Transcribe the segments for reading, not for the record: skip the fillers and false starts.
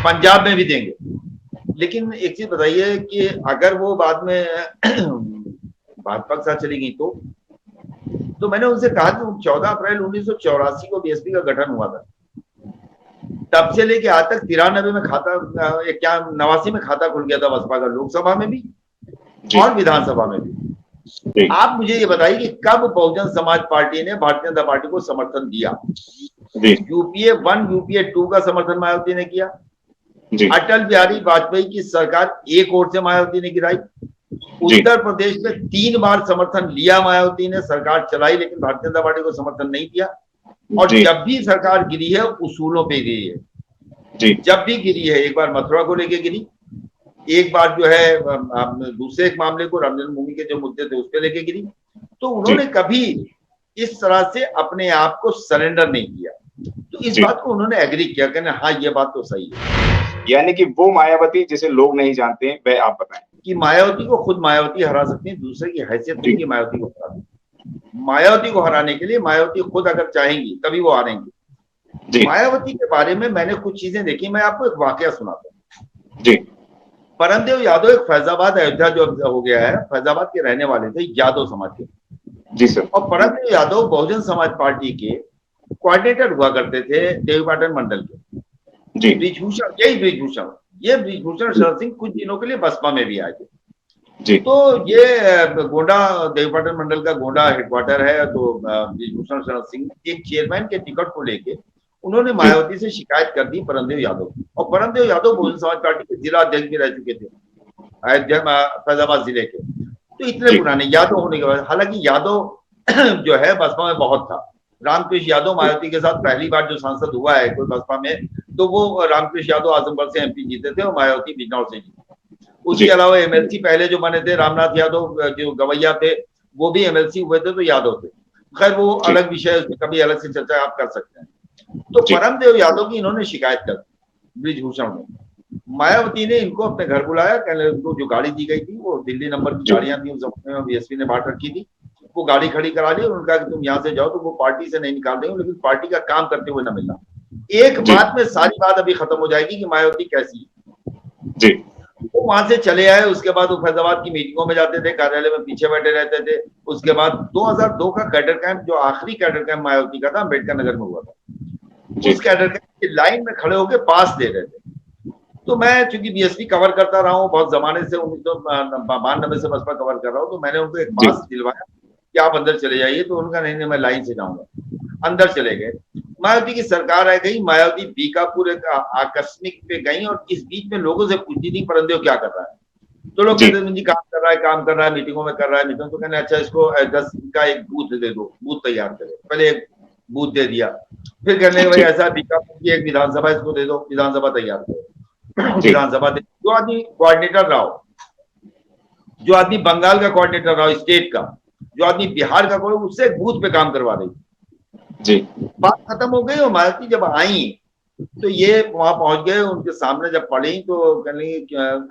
पंजाब में भी देंगे। लेकिन एक चीज बताइए कि अगर वो बाद में भाजपा के साथ चली गई तो मैंने उनसे कहा कि 14 अप्रैल 1984 को बीएसपी का गठन हुआ था, तब से लेके आज तक 93 में खाता, क्या 89 में खाता खुल गया था बसपा का, लोकसभा में भी और विधानसभा में भी। आप मुझे ये बताइए कि कब बहुजन समाज पार्टी ने भारतीय जनता पार्टी को समर्थन दिया? यूपीए 1 यूपीए 2 का समर्थन मायावती ने किया। अटल बिहारी वाजपेयी की सरकार एक ओर से मायावती ने गिराई। उत्तर प्रदेश में 3 बार समर्थन लिया मायावती ने, सरकार चलाई, लेकिन भारतीय जनता पार्टी को समर्थन नहीं दिया। और जब भी सरकार गिरी है उसूलों पे गिरी है। जब भी गिरी है, एक बार मथुरा को लेके गिरी, एक बार जो है दूसरे एक मामले को, राम जन्मभूमि के जो मुद्दे थे उस पर लेके गिरी। तो उन्होंने कभी इस तरह से अपने आप को सरेंडर नहीं किया। तो इस बात को उन्होंने एग्री किया, कहने हाँ ये बात तो सही है। यानी कि वो मायावती जिसे लोग नहीं जानते हैं, वह आप बताएं। कि मायावती को खुद मायावती हरा सकती है, दूसरे की हैसियत नहीं कि मायावती को हरा सकती। मायावती को हराने के लिए मायावती खुद अगर चाहेंगी तभी वो हारेंगी। मायावती के बारे में मैंने कुछ चीजें देखी, मैं आपको एक वाकया सुनाता हूँ। परमदेव यादव एक फैजाबाद, अयोध्या जो हो गया है, फैजाबाद के रहने वाले थे, यादव समाज के। जी सर। और परमदेव यादव बहुजन समाज पार्टी के कोऑर्डिनेटर हुआ करते थे देवीपाटन मंडल के। ब्रिजभूषण, यही ब्रिजभूषण, ये ब्रिजभूषण शरद सिंह कुछ दिनों के लिए बसपा में भी आए थे। तो ये गोंडा, देवीपाटन मंडल का गोंडा हेडक्वार्टर है। तो ब्रिजभूषण शरद सिंह एक चेयरमैन के टिकट को लेके उन्होंने मायावती से शिकायत कर दी परमदेव यादव। और परमदेव यादव बहुजन समाज पार्टी के जिला अध्यक्ष भी रह चुके थे अयोध्या, फैजाबाद जिले के। तो इतने पुराने यादव होने के बाद, हालांकि यादव जो है बसपा में बहुत था। रामकृष्ण यादव मायावती के साथ पहली बार जो सांसद हुआ है कोई बसपा में, तो वो रामकृष्ण यादव आजमगढ़ से एमपी जीते थे और मायावती बिजनौर से जीते। उसके अलावा एमएलसी पहले जो बने थे, रामनाथ यादव जो गवैया थे, वो भी एमएलसी हुए थे, तो यादव थे। खैर वो अलग विषय है, कभी अलग से चर्चा आप कर सकते हैं। तो परमदेव यादव की इन्होंने शिकायत कर दी ब्रिजभूषण में। मायावती ने इनको अपने घर बुलाया, कहने उनको जो गाड़ी दी गई थी वो दिल्ली नंबर की गाड़ियां थी, उस जमाने में बीएसपी ने बांट रखी थी। वो गाड़ी खड़ी करा ली और उनका कि तुम यहाँ से जाओ, तो वो पार्टी से नहीं निकाल देंगे, लेकिन पार्टी का काम करते हुए ना मिलना। एक बात में सारी बात अभी खत्म हो जाएगी कि मायावती कैसी है। वो वहां से चले आए। उसके बाद वो फैजाबाद की मीटिंगों में जाते थे, कार्यालय में पीछे बैठे रहते थे। उसके बाद 2002 का कैडर कैंप, जो आखिरी कैडर कैंप मायावती का था, अम्बेडकर नगर में हुआ था। उस कैडर कैंप की लाइन में खड़े होकर पास दे रहे थे। तो मैं चूंकि बीएसपी कवर करता रहा हूँ बहुत जमाने से, 1992 से बसपा कवर कर रहा हूँ, तो मैंने उनको एक पास दिलवाया कि आप अंदर चले जाइए। तो उनका नहीं, मैं लाइन से जाऊंगा। अंदर चले गए। मायावती की सरकार आ गई। मायावती बीकापुर एक आकस्मिक पे गई और इस बीच में लोगों से पूछती थी परमदेव क्या कर रहा है। तो लोग कहते जी काम कर रहा है, मीटिंगों में कर रहा है, मीटिंग। तो कहने अच्छा इसको 10 का एक बूथ दे दो, बूथ तैयार करे। पहले एक बूथ दे दिया, फिर कहने भाई ऐसा बीकापुर की एक विधानसभा, इसको दे दो, विधानसभा तैयार करो। विधानसभा दे। जो आदमी कोऑर्डिनेटर रहा हो, जो आदमी बंगाल का कोऑर्डिनेटर रहा हो स्टेट का, जो आदमी बिहार का कोई, उससे एक बूथ पे काम करवा रही जी। बात खत्म हो गई। और मायावती जब आई तो ये वहां पहुंच गए, उनके सामने जब पड़ी तो कहने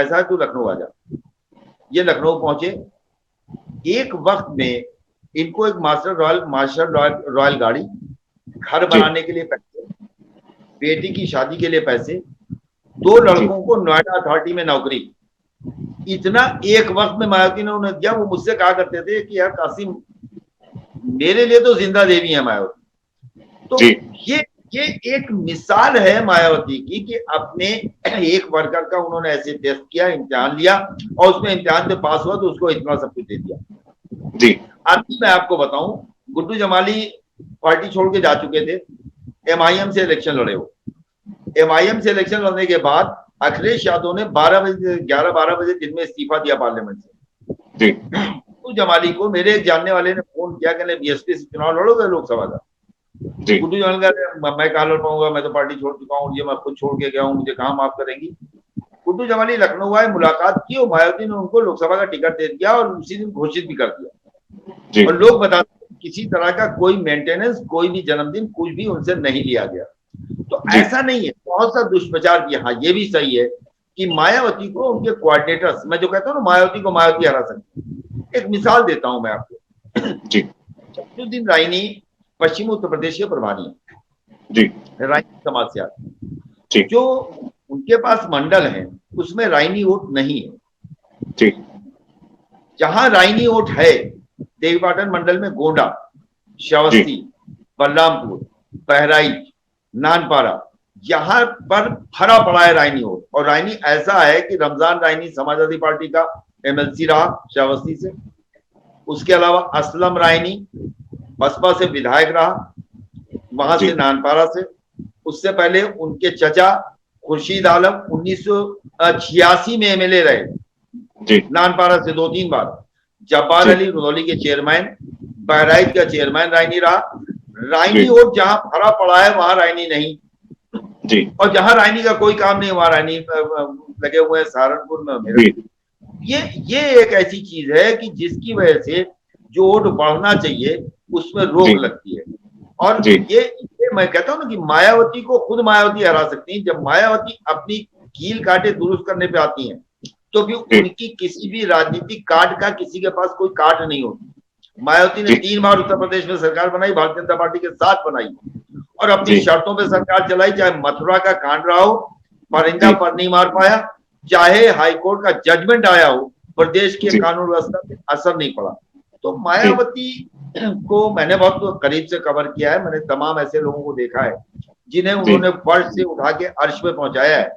ऐसा है तू लखनऊ आ जा। ये लखनऊ पहुंचे। एक वक्त में इनको एक मार्शल रॉयल गाड़ी, घर बनाने के लिए पैसे, बेटी की शादी के लिए पैसे, 2 लड़कों को नोएडा अथॉरिटी में नौकरी, इतना एक वक्त में मायावती ने उन्हें दिया। वो मुझसे कहा करते थे कि यार कासिम, मेरे लिए तो जिंदा देवी है मायावती। तो ये एक मिसाल है मायावती की कि अपने एक वर्कर का उन्होंने ऐसे टेस्ट किया, इम्तिहान लिया और उसमें इम्तिहान से पास हुआ तो उसको इतना सब कुछ दे दिया जी। अभी मैं आपको बताऊं, गुड्डू जमाली पार्टी छोड़ के जा चुके थे, एमआईएम से इलेक्शन लड़े हो। एमआईएम से इलेक्शन लड़ने के बाद अखिलेश यादव ने 11-12 बजे दिन में इस्तीफा दिया पार्लियामेंट से जी। गुड्डू जमाली को मेरे एक जानने वाले ने फोन किया, कहने बीएसपी से चुनाव लड़ोगे लोकसभा का? गुड्डू जमाली का मैं कहाँ लड़ पाऊंगा, मैं तो पार्टी छोड़ चुका हूँ, ये मैं खुद छोड़ के गया हूँ, मुझे कहाँ माफ करेंगी। गुड्डू जमाली लखनऊ आए, मुलाकात की और मायावती ने उनको लोकसभा का टिकट दे दिया और उसी दिन घोषित भी कर दिया। और लोग बताते हैं किसी तरह का कोई मेंटेनेंस, कोई भी जन्मदिन, कुछ भी उनसे नहीं लिया गया। तो ऐसा नहीं है, बहुत सा दुष्प्रचार किया। हाँ ये भी सही है कि मायावती को उनके कोऑर्डिनेटर्स, मैं जो कहता हूँ ना मायावती को मायावती हरा सकती। एक मिसाल देता हूं मैं आपको जी। शमसुद्दीन रायनी पश्चिमी उत्तर प्रदेश के प्रभारी जी, रायनी समाज से आते, जो उनके पास मंडल है, उसमें राइनी वोट नहीं है। ठीक। जहां राइनी वोट है, देवीपाटन मंडल में गोंडा, श्रावस्ती, बलरामपुर, बहराइच, नानपारा, यहाँ पर भरा पड़ा है राइनी वोट। और राइनी ऐसा है कि रमजान राइनी समाजवादी पार्टी का एमएलसी रहा श्रावस्ती से, उसके अलावा असलम राइनी बसपा से विधायक रहा, वहां से नानपारा से। उससे पहले उनके चचा खुर्शीद आलम 1986 में एमएलए रहे, नानपारा से 2-3 बार। जब्बार अली रुदौली के चेयरमैन, बहराइच का चेयरमैन राइनी रहा। राइनी वोट जहां भरा पड़ा है वहां राइनी नहीं जी, और जहां राइनी का कोई काम नहीं वहां राइनी लगे हुए हैं, सहारनपुर में, मेरठ। ये एक ऐसी चीज है कि जिसकी वजह से जो वोट बढ़ना चाहिए उसमें रोक लगती है। और ये मैं कहता हूं ना कि मायावती को खुद मायावती हरा सकती है। जब मायावती अपनी कील काटे दुरुस्त करने पे आती हैं, तो भी उनकी किसी भी राजनीतिक कार्ड का किसी के पास कोई कार्ड नहीं होती। मायावती ने 3 बार उत्तर प्रदेश में सरकार बनाई, भारतीय जनता पार्टी के साथ बनाई, और अपनी शर्तों पे सरकार चलाई। चाहे मथुरा का कांड रहा हो, परिंदा पर नहीं मार पाया, चाहे हाईकोर्ट का जजमेंट आया हो, प्रदेश के कानून व्यवस्था पे असर नहीं पड़ा। तो मायावती को मैंने बहुत करीब से कवर किया है। मैंने तमाम ऐसे लोगों को देखा है जिन्हें उन्होंने फर्श से उठा के अर्श पे पहुंचाया है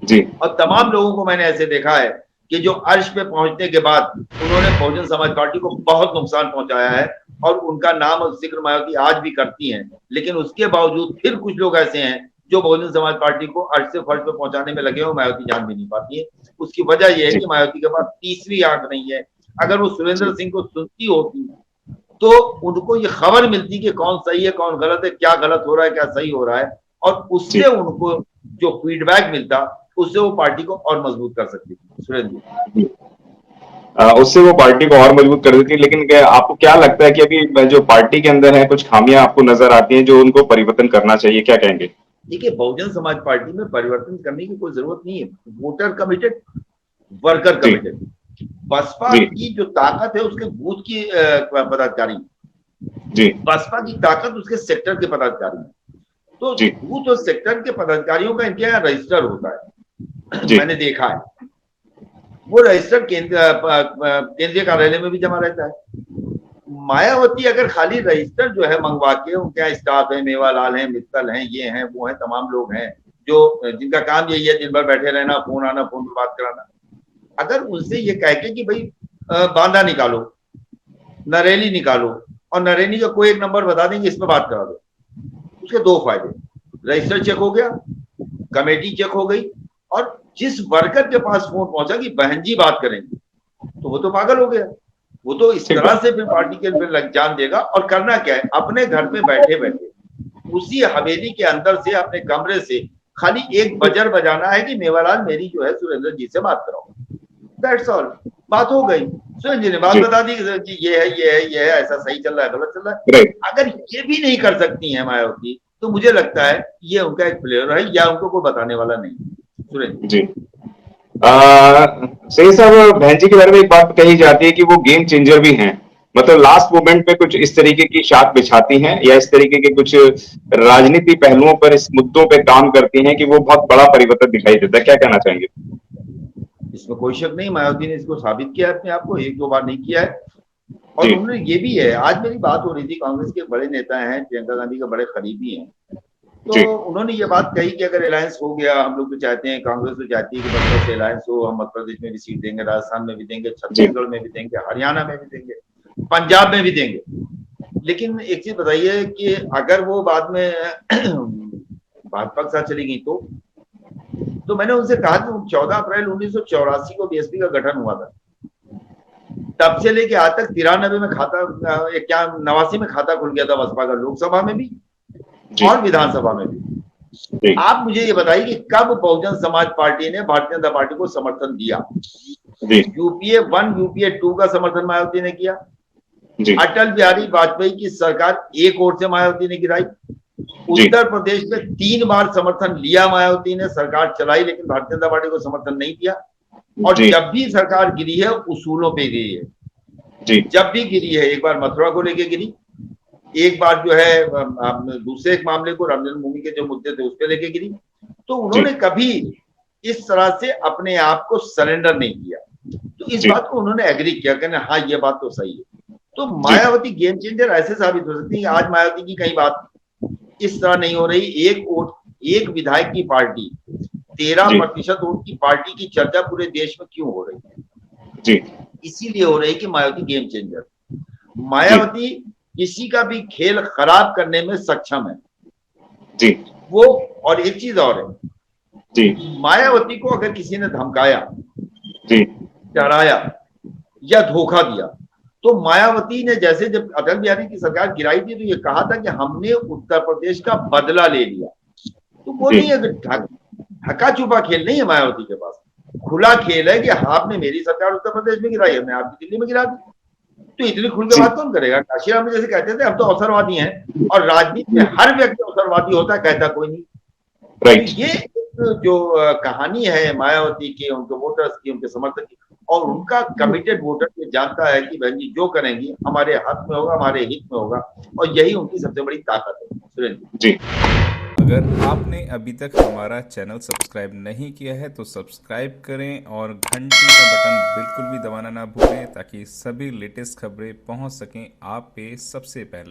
जी, और तमाम लोगों को मैंने ऐसे देखा है कि जो अर्श पे पहुंचने के बाद उन्होंने बहुजन समाज पार्टी को बहुत नुकसान पहुंचाया है, और उनका नाम और जिक्र मायावती आज भी करती हैं। लेकिन उसके बावजूद फिर कुछ लोग ऐसे हैं जो बहुजन समाज पार्टी को अर्श से फर्श पे पहुंचाने में लगे हो, मायावती जान भी नहीं पाती है। उसकी वजह यह है कि मायावती के पास तीसरी आंख नहीं है। अगर वो सुरेंद्र सिंह को सुनती होती तो उनको ये खबर मिलती कि कौन सही है कौन गलत है, क्या गलत हो रहा है क्या सही हो रहा है, और उससे उनको जो फीडबैक मिलता उससे वो पार्टी को और मजबूत कर सकती थी। सुरेंद्र, उससे वो पार्टी को और मजबूत कर देती। लेकिन आपको क्या लगता है कि अभी जो पार्टी के अंदर है कुछ खामियां आपको नजर आती हैं जो उनको परिवर्तन करना चाहिए, क्या कहेंगे? देखिए, बहुजन समाज पार्टी में परिवर्तन करने की कोई जरूरत नहीं है। Voter committed, worker committed. BSP की जो ताकत है उसके बूथ की पदाधिकारी जी, बसपा की ताकत उसके सेक्टर के पदाधिकारी। तो बूथ और सेक्टर के पदाधिकारियों का इनके यहाँ रजिस्टर होता है, मैंने देखा है। वो रजिस्टर केंद्रीय कार्यालय में भी जमा रहता है। मायावती अगर खाली रजिस्टर जो है मंगवा के, उनके यहाँ स्टाफ है, मेवालाल है, मित्तल हैं, ये हैं वो हैं, तमाम लोग हैं जो जिनका काम यही है दिन भर बैठे रहना, फोन आना, फोन पर बात कराना। अगर उनसे ये कह के कि भाई बांदा निकालो, नरेली निकालो, और नरेली का कोई एक नंबर बता देंगे इसमें बात करा दो, उसके 2 फायदे, रजिस्टर चेक हो गया, कमेटी चेक हो गई, और जिस वर्कर के पास फोन पहुंचा कि बहन जी बात करेंगे, तो वो तो पागल हो गया। वो तो इस तरह से फिर पार्टी के फिर लग जान देगा। और करना क्या है, अपने घर में बैठे बैठे उसी हवेली के अंदर से, अपने कमरे से खाली एक बजर बजाना है कि मेवालाल मेरी जो है सुरेंद्र जी से बात कराओ, दैट्स ऑल। बात हो गई, सुरेंद्र जी ने बात बता दी कि ये है ये है ये है, ऐसा सही चल रहा है गलत चल रहा है। अगर ये भी नहीं कर सकती है मायावती, तो मुझे लगता है ये उनका एक प्लेयर है या उनको कोई बताने वाला नहीं। सुरेंद्र जी, सही साहब, बहन जी के बारे में एक बात कही जाती है कि वो गेम चेंजर भी हैं। मतलब लास्ट मोमेंट पे कुछ इस तरीके की शाख बिछाती हैं या इस तरीके के कुछ राजनीति पहलुओं पर, इस मुद्दों पे काम करती हैं कि वो बहुत बड़ा परिवर्तन दिखाई देता है। क्या कहना चाहेंगे? इसमें कोई शक नहीं, मायावती ने इसको साबित किया है अपने आप को, 1-2 बार नहीं किया है। और उन्होंने ये भी है, आज मेरी बात हो रही थी, कांग्रेस के बड़े नेता हैं, प्रियंका गांधी का बड़े करीबी हैं, तो उन्होंने ये बात कही कि अगर अलायंस हो गया, हम लोग तो चाहते हैं, कांग्रेस तो चाहती है कि बसपा से अलायंस हो, हम मध्य प्रदेश में भी सीट देंगे, राजस्थान में भी देंगे, छत्तीसगढ़ में भी देंगे, हरियाणा में भी देंगे, पंजाब में भी देंगे। लेकिन एक चीज बताइए कि अगर वो बाद में भाजपा के साथ चली गई तो मैंने उनसे कहा कि 14 अप्रैल 1984 को बीएसपी का गठन हुआ था, तब से लेके आज तक 93 में खाता, 89 में खाता खुल गया था बसपा का, लोकसभा में भी और विधानसभा में भी। आप मुझे ये बताइए कि कब बहुजन समाज पार्टी ने भारतीय जनता पार्टी को समर्थन दिया? यूपीए 1, यूपीए 2 का समर्थन मायावती ने किया। अटल बिहारी वाजपेयी की सरकार एक ओर से मायावती ने गिराई। उत्तर प्रदेश में 3 बार समर्थन लिया मायावती ने, सरकार चलाई, लेकिन भारतीय जनता पार्टी को समर्थन नहीं दिया। और जब भी सरकार गिरी है उसूलों पे गिरी है। जब भी गिरी है, एक बार मथुरा को लेके गिरी, एक बार जो है दूसरे एक मामले को, राम जन्मभूमि के जो मुद्दे थे उस पर लेके गिरी। तो उन्होंने कभी इस तरह से अपने आप को सरेंडर नहीं किया। तो इस बात को उन्होंने एग्री किया, कहने हाँ ये बात तो सही है। तो मायावती गेम चेंजर ऐसे साबित हो सकती है। आज मायावती की कई बात इस तरह नहीं हो रही। एक विधायक की पार्टी 13% वोट की पार्टी की चर्चा पूरे देश में क्यों हो रही है? इसीलिए हो रही कि मायावती गेम चेंजर। मायावती किसी का भी खेल खराब करने में सक्षम है वो। और एक चीज और है, मायावती को अगर किसी ने धमकाया, डराया या धोखा दिया, तो मायावती ने जैसे जब अटल बिहारी की सरकार गिराई थी तो ये कहा था कि हमने उत्तर प्रदेश का बदला ले लिया। तो वो नहीं है, ढका छुपा खेल नहीं है मायावती के पास। खुला खेल है कि आपने मेरी सरकार उत्तर प्रदेश में गिराई है, मैं आपकी दिल्ली में गिरा दी। तो इतनी खुल के बात कौन करेगा? काशीराम जैसे कहते थे हम तो अवसरवादी हैं, और राजनीति में हर व्यक्ति अवसरवादी होता है, कहता कोई नहीं। तो ये जो कहानी है मायावती की, उनके वोटर्स की, उनके समर्थक की, और उनका कमिटेड वोटर ये जानता है कि बहन जी जो करेंगी हमारे हाथ में होगा, हमारे हित में होगा, और यही उनकी सबसे बड़ी ताकत है। सुरेंद्र जी, अगर आपने अभी तक हमारा चैनल सब्सक्राइब नहीं किया है तो सब्सक्राइब करें और घंटी का बटन बिल्कुल भी दबाना ना भूलें, ताकि सभी लेटेस्ट खबरें पहुंच सकें आप पे सबसे पहले।